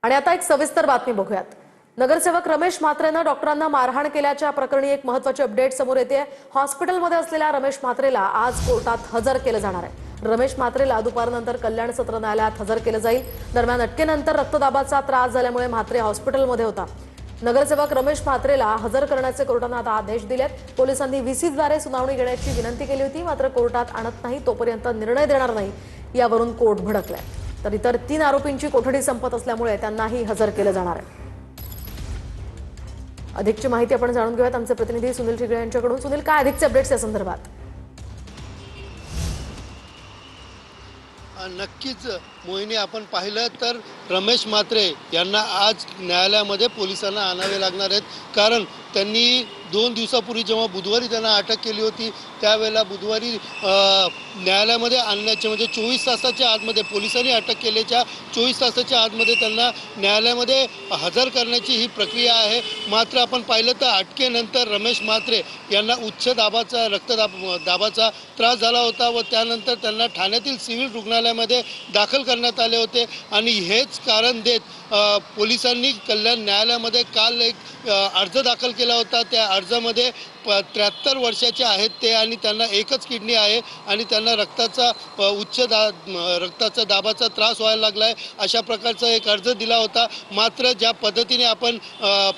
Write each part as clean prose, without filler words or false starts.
आणि आता एक सविस्तर बातमी बघूयात। नगरसेवक रमेश म्हात्रेनं डॉक्टरांना मारहाण केल्याच्या प्रकरणी एक महत्त्वाची अपडेट समोर येते। हॉस्पिटलमध्ये असलेल्या रमेश म्हात्रेला आज कोर्टात हजर केलं जाणार आहे। रमेश म्हात्रेला दुपारनंतर कल्याण सत्र न्यायालयात हजर केलं जाईल। दरम्यान अटकेनंतर रक्तदाबाचा त्रास झाल्यामुळे म्हात्रे हॉस्पिटलमध्ये होता। नगरसेवक रमेश म्हात्रेला हजर करण्याचे कोर्टाने आता आदेश दिलेत। पोलिसांनी व्हीसीद्वारे सुनावणी घेण्याची विनंती केली होती, मात्र कोर्टात आणत नाही तोपर्यंत निर्णय देणार नाही यावरून कोर्ट भडकलाय। तर इतर 3 आरोपींची कोठडी संपत असल्यामुळे त्यांनाही हजर केलं जाणार आहे। अधिकची माहिती आपण जाणून घेऊयात आमचे प्रतिनिधी सुनील ठिगळे यांच्याकडून। सुनील, काय अधिकचे अपडेट्स या संदर्भात? नक्कीच मोहिनी, आपण पाहिलं तर रमेश म्हात्रे यांना आज न्यायालयामध्ये पोलिसांना आणावे लागणार आहेत, कारण त्यांनी 2 दिवसापूर्वी जेव्हा बुधवारी त्यांना अटक केली होती त्यावेळेला बुधवारी न्यायालयामध्ये आणण्याचे म्हणजे 24 तासाच्या आतमध्ये पोलिसांनी अटक केल्याच्या 24 तासाच्या आतमध्ये त्यांना न्यायालयामध्ये हजर करण्याची ही प्रक्रिया आहे। मात्र आपण पाहिलं तर अटकेनंतर रमेश म्हात्रे यांना उच्च दाबाचा त्रास झाला होता व त्यानंतर त्यांना ठाण्यातील सिव्हिल रुग्णालयामध्ये दाखल करण्यात आले होते आणि हेच कारण देत पोलिसांनी कल्याण न्यायालयामध्ये काल एक अर्ज दाखल केला होता। त्या अर्जामध्ये 73 वर्षाचे आहेत ते आणि त्यांना एकच किडनी आहे आणि त्यांना रक्ताचा दाबाचा त्रास व्हायला लागला आहे, अशा प्रकारचा एक अर्ज दिला होता। मात्र ज्या पद्धतीने आपण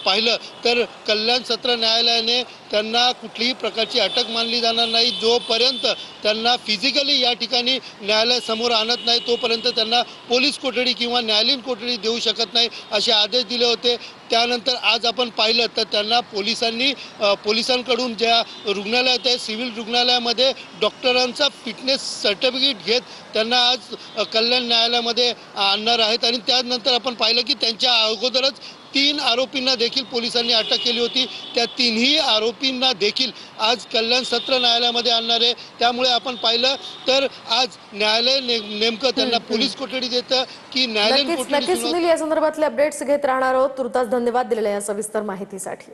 पाहिलं तर कल्याण सत्र न्यायालयाने त्यांना कुठलीही प्रकारची अटक मानली जाणार नाही। जोपर्यंत त्यांना फिजिकली या ठिकाणी न्यायालयासमोर आणत नाही तोपर्यंत त्यांना पोलीस कोठडी किंवा न्यायालयीन कोठडी देऊ शकत नाही असे आदेश दिले होते। त्यानंतर आज आपण पाहिलं तर त्यांना पोलिसांकडून ज्या रुग्णालयात आहे सिव्हिल रुग्णालयामध्ये डॉक्टरांचा फिटनेस सर्टिफिकेट घेत त्यांना आज कल्याण न्यायालयामध्ये आणणार आहेत आणि त्यानंतर आपण पाहिलं की त्यांच्या अगोदरच 3 आरोपींना देखील पोलिसांनी अटक केली होती। त्या 3ही आरोपींना देखील आज कल्याण सत्र न्यायालयामध्ये आणणार आहे। त्यामुळे आपण पाहिलं तर आज न्यायालय नेमकं त्यांना पोलीस कोठडी देतं की न्यायालयीन कोठडी। नक्कीच सुनील, या संदर्भातले अपडेट्स घेत राहणार आहोत। तुर्तास धन्यवाद दिलेल्या या सविस्तर माहितीसाठी।